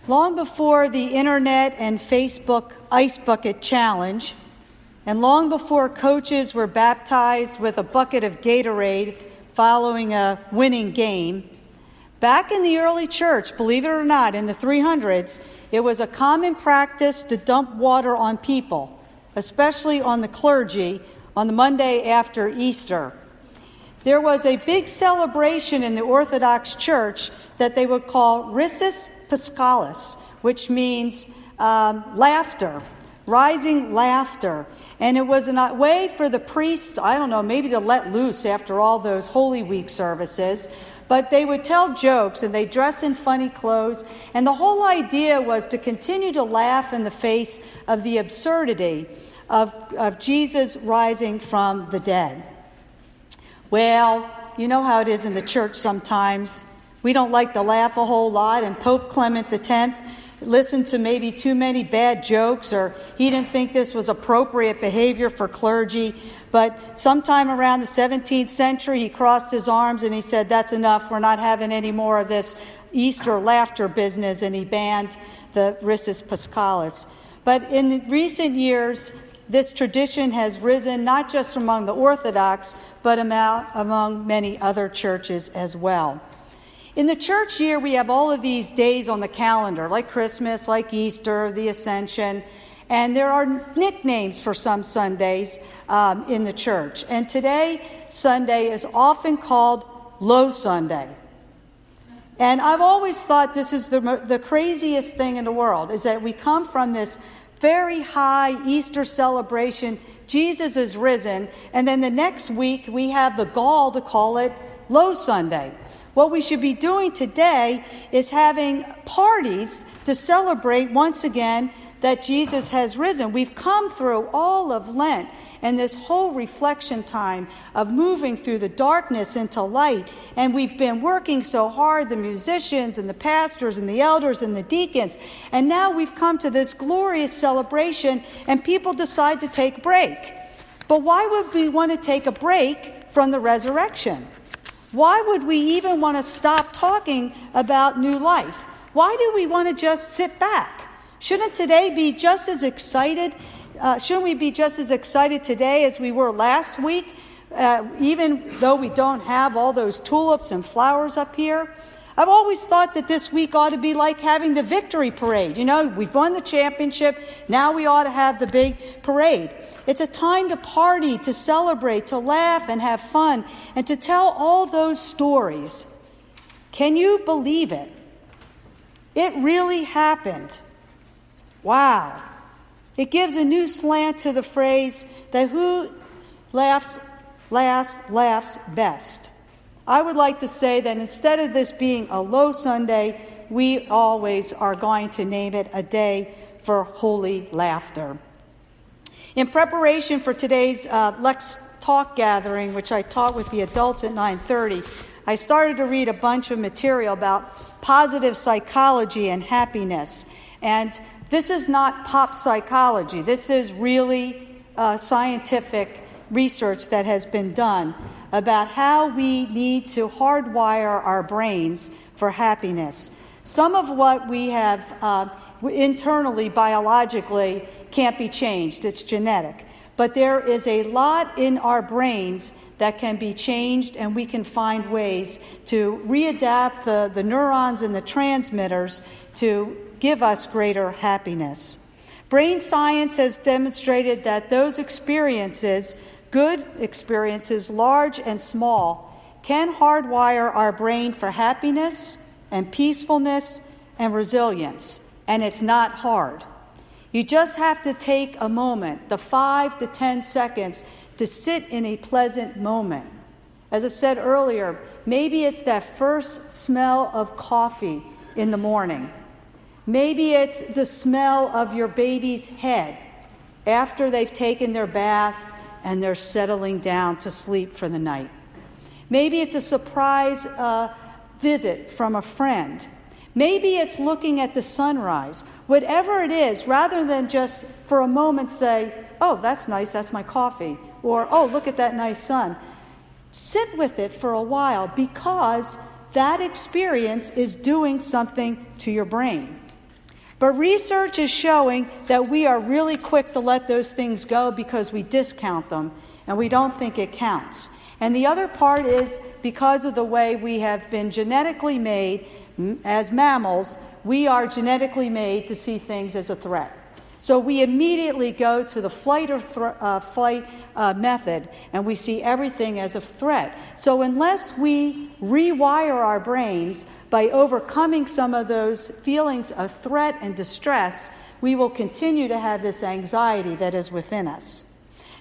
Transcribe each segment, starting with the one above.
Long before the internet and Facebook Ice Bucket Challenge, and long before coaches were baptized with a bucket of Gatorade following a winning game, back in the early church, believe it or not, in the 300s, it was a common practice to dump water on people, especially on the clergy, on the Monday after Easter. There was a big celebration in the Orthodox Church that they would call Rissus Paschalis, which means laughter, rising laughter. And it was a way for the priests, I don't know, maybe to let loose after all those Holy Week services. But they would tell jokes and they dress in funny clothes. And the whole idea was to continue to laugh in the face of the absurdity of Jesus rising from the dead. Well, you know how it is in the church sometimes. We don't like to laugh a whole lot, and Pope Clement X listened to maybe too many bad jokes, or he didn't think this was appropriate behavior for clergy. But sometime around the 17th century, he crossed his arms and he said, "That's enough, we're not having any more of this Easter laughter business," and he banned the Rissus Paschalis. But in the recent years, this tradition has risen not just among the Orthodox, but among many other churches as well. In the church year, we have all of these days on the calendar, like Christmas, like Easter, the Ascension, and there are nicknames for some Sundays in the church. And today, Sunday is often called Low Sunday. And I've always thought this is the craziest thing in the world, is that we come from this very high Easter celebration, Jesus is risen, and then the next week we have the gall to call it Low Sunday. What we should be doing today is having parties to celebrate once again that Jesus has risen. We've come through all of Lent and this whole reflection time of moving through the darkness into light. And we've been working so hard, the musicians and the pastors and the elders and the deacons. And now we've come to this glorious celebration and people decide to take a break. But why would we want to take a break from the resurrection? Why would we even want to stop talking about new life? Why do we want to just sit back? Shouldn't today be just as excited? Shouldn't we be just as excited today as we were last week, even though we don't have all those tulips and flowers up here? I've always thought that this week ought to be like having the victory parade. You know, we've won the championship. Now we ought to have the big parade. It's a time to party, to celebrate, to laugh and have fun, and to tell all those stories. Can you believe it? It really happened. Wow. It gives a new slant to the phrase that who laughs last laughs best. I would like to say that instead of this being a low Sunday, we always are going to name it a day for holy laughter. In preparation for today's Let's Talk gathering, which I taught with the adults at 9:30, I started to read a bunch of material about positive psychology and happiness. And this is not pop psychology. This is really scientific research that has been done about how we need to hardwire our brains for happiness. Some of what we have internally, biologically, can't be changed. It's genetic. But there is a lot in our brains that can be changed, and we can find ways to readapt the neurons and the transmitters to give us greater happiness. Brain science has demonstrated that those experiences, good experiences, large and small, can hardwire our brain for happiness and peacefulness and resilience. And it's not hard. You just have to take a moment, the 5 to 10 seconds, to sit in a pleasant moment. As I said earlier, maybe it's that first smell of coffee in the morning. Maybe it's the smell of your baby's head after they've taken their bath and they're settling down to sleep for the night. Maybe it's a surprise visit from a friend. Maybe it's looking at the sunrise. Whatever it is, rather than just for a moment say, "Oh, that's nice, that's my coffee," or "Oh, look at that nice sun." Sit with it for a while, because that experience is doing something to your brain. But research is showing that we are really quick to let those things go because we discount them and we don't think it counts. And the other part is because of the way we have been genetically made as mammals, we are genetically made to see things as a threat. So we immediately go to the flight method, and we see everything as a threat. So unless we rewire our brains by overcoming some of those feelings of threat and distress, we will continue to have this anxiety that is within us.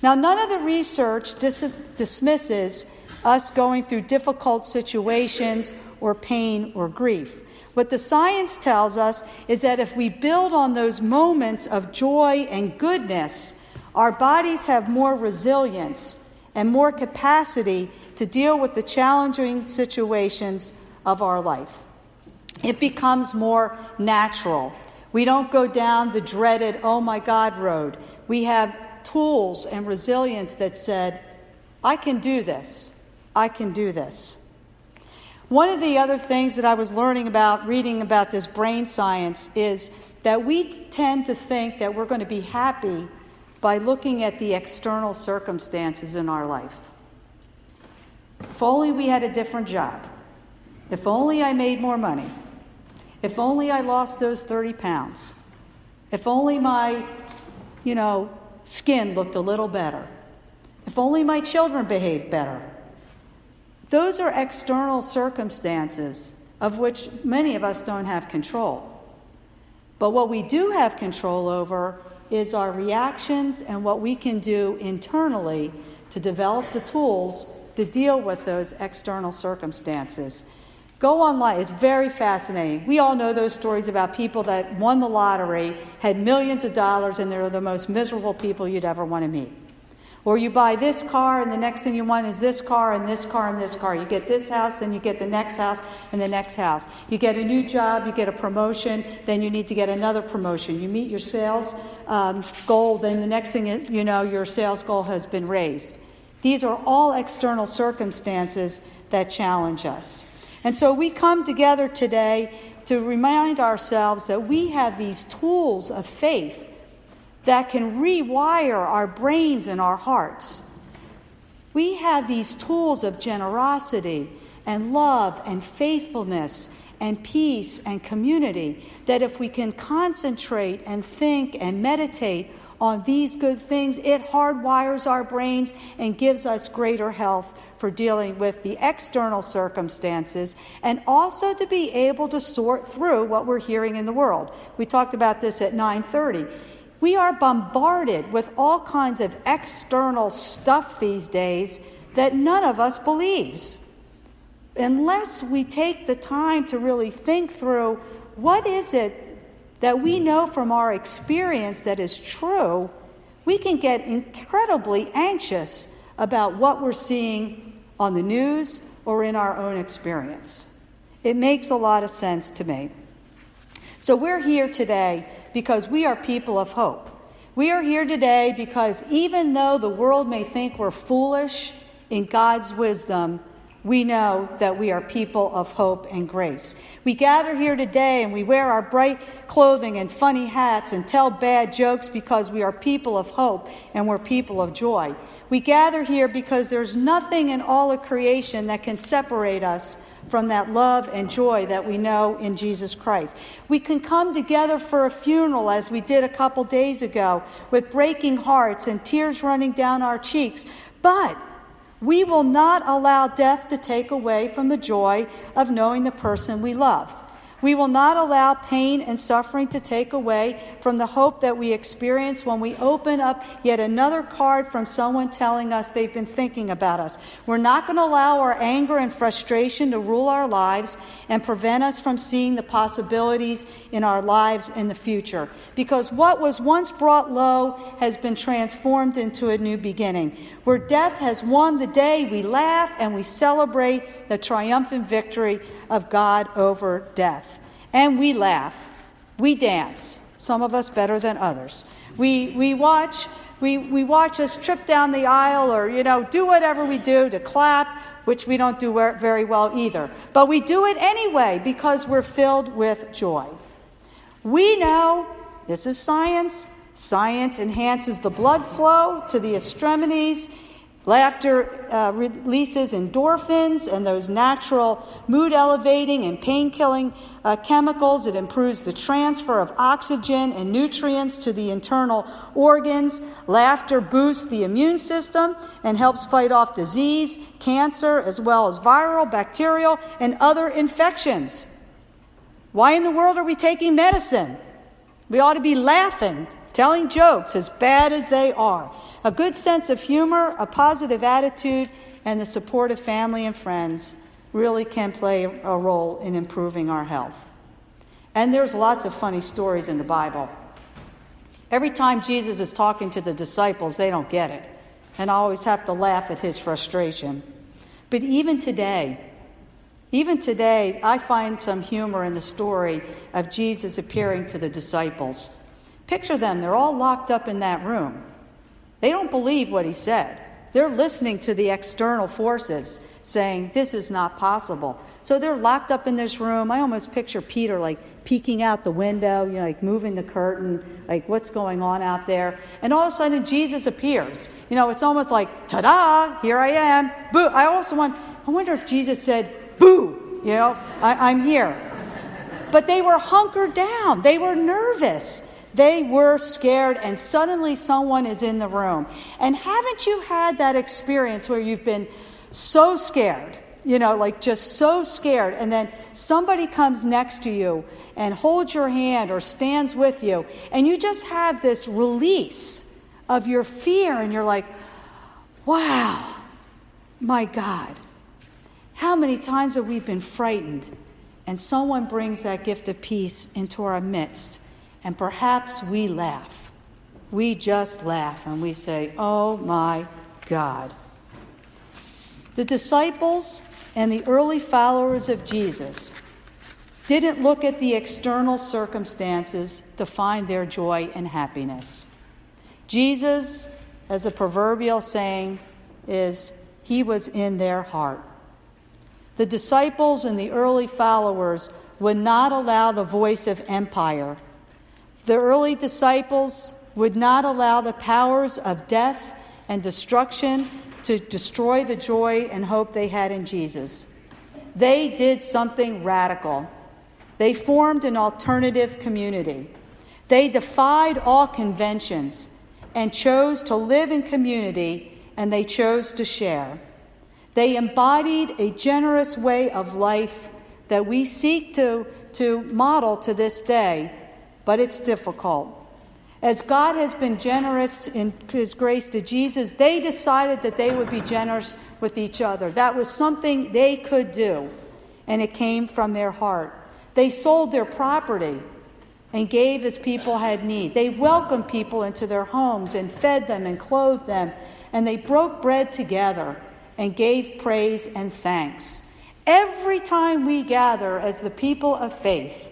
Now, none of the research dismisses us going through difficult situations or pain or grief. What the science tells us is that if we build on those moments of joy and goodness, our bodies have more resilience and more capacity to deal with the challenging situations of our life. It becomes more natural. We don't go down the dreaded, oh my God road. We have tools and resilience that said, I can do this. I can do this. One of the other things that I was learning about, reading about this brain science, is that we tend to think that we're going to be happy by looking at the external circumstances in our life. If only we had a different job. If only I made more money. If only I lost those 30 pounds. If only my, skin looked a little better. If only my children behaved better. Those are external circumstances of which many of us don't have control. But what we do have control over is our reactions and what we can do internally to develop the tools to deal with those external circumstances. Go online. It's very fascinating. We all know those stories about people that won the lottery, had millions of dollars, and they're the most miserable people you'd ever want to meet. Or you buy this car, and the next thing you want is this car, and this car, and this car. You get this house, and you get the next house, and the next house. You get a new job, you get a promotion, then you need to get another promotion. You meet your sales goal, then the next thing you know, your sales goal has been raised. These are all external circumstances that challenge us. And so we come together today to remind ourselves that we have these tools of faith that can rewire our brains and our hearts. We have these tools of generosity and love and faithfulness and peace and community that if we can concentrate and think and meditate on these good things, it hardwires our brains and gives us greater health for dealing with the external circumstances and also to be able to sort through what we're hearing in the world. We talked about this at 9:30. We are bombarded with all kinds of external stuff these days that none of us believes. Unless we take the time to really think through what is it that we know from our experience that is true, we can get incredibly anxious about what we're seeing on the news or in our own experience. It makes a lot of sense to me. So we're here today because we are people of hope. We are here today because even though the world may think we're foolish, in God's wisdom, we know that we are people of hope and grace. We gather here today and we wear our bright clothing and funny hats and tell bad jokes because we are people of hope and we're people of joy. We gather here because there's nothing in all of creation that can separate us from that love and joy that we know in Jesus Christ. We can come together for a funeral as we did a couple days ago with breaking hearts and tears running down our cheeks, but we will not allow death to take away from the joy of knowing the person we love. We will not allow pain and suffering to take away from the hope that we experience when we open up yet another card from someone telling us they've been thinking about us. We're not going to allow our anger and frustration to rule our lives and prevent us from seeing the possibilities in our lives in the future. Because what was once brought low has been transformed into a new beginning. Where death has won the day, we laugh and we celebrate the triumphant victory of God over death. And we laugh. We dance. Some of us better than others. We watch us trip down the aisle or, do whatever we do to clap, which we don't do very well either. But we do it anyway because we're filled with joy. We know, this is science. Science enhances the blood flow to the extremities. Laughter releases endorphins and those natural mood-elevating and pain-killing chemicals. It improves the transfer of oxygen and nutrients to the internal organs. Laughter boosts the immune system and helps fight off disease, cancer, as well as viral, bacterial, and other infections. Why in the world are we taking medicine? We ought to be laughing, telling jokes, as bad as they are. A good sense of humor, a positive attitude, and the support of family and friends really can play a role in improving our health. And there's lots of funny stories in the Bible. Every time Jesus is talking to the disciples, they don't get it. And I always have to laugh at his frustration. But even today, I find some humor in the story of Jesus appearing to the disciples. Picture them, they're all locked up in that room. They don't believe what he said. They're listening to the external forces saying, this is not possible. So they're locked up in this room. I almost picture Peter like peeking out the window, like moving the curtain, like what's going on out there. And all of a sudden Jesus appears. It's almost like, ta-da, here I am. Boo. I wonder if Jesus said, boo, I'm here. But they were hunkered down. They were nervous. They were scared, and suddenly someone is in the room. And haven't you had that experience where you've been so scared, just so scared, and then somebody comes next to you and holds your hand or stands with you, and you just have this release of your fear, and you're like, wow, my God. How many times have we been frightened, and someone brings that gift of peace into our midst? And perhaps we laugh. We just laugh and we say, oh my God. The disciples and the early followers of Jesus didn't look at the external circumstances to find their joy and happiness. Jesus, as the proverbial saying is, he was in their heart. The disciples and the early followers would not allow the voice of empire. The early disciples would not allow the powers of death and destruction to destroy the joy and hope they had in Jesus. They did something radical. They formed an alternative community. They defied all conventions and chose to live in community, and they chose to share. They embodied a generous way of life that we seek to model to this day. But it's difficult. As God has been generous in his grace to Jesus, they decided that they would be generous with each other. That was something they could do, and it came from their heart. They sold their property and gave as people had need. They welcomed people into their homes and fed them and clothed them, and they broke bread together and gave praise and thanks. Every time we gather as the people of faith,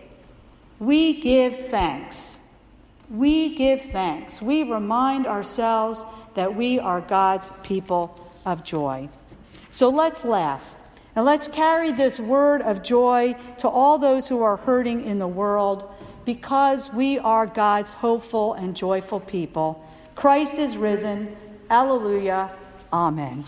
we give thanks. We give thanks. We remind ourselves that we are God's people of joy. So let's laugh. And let's carry this word of joy to all those who are hurting in the world, because we are God's hopeful and joyful people. Christ is risen. Alleluia. Amen.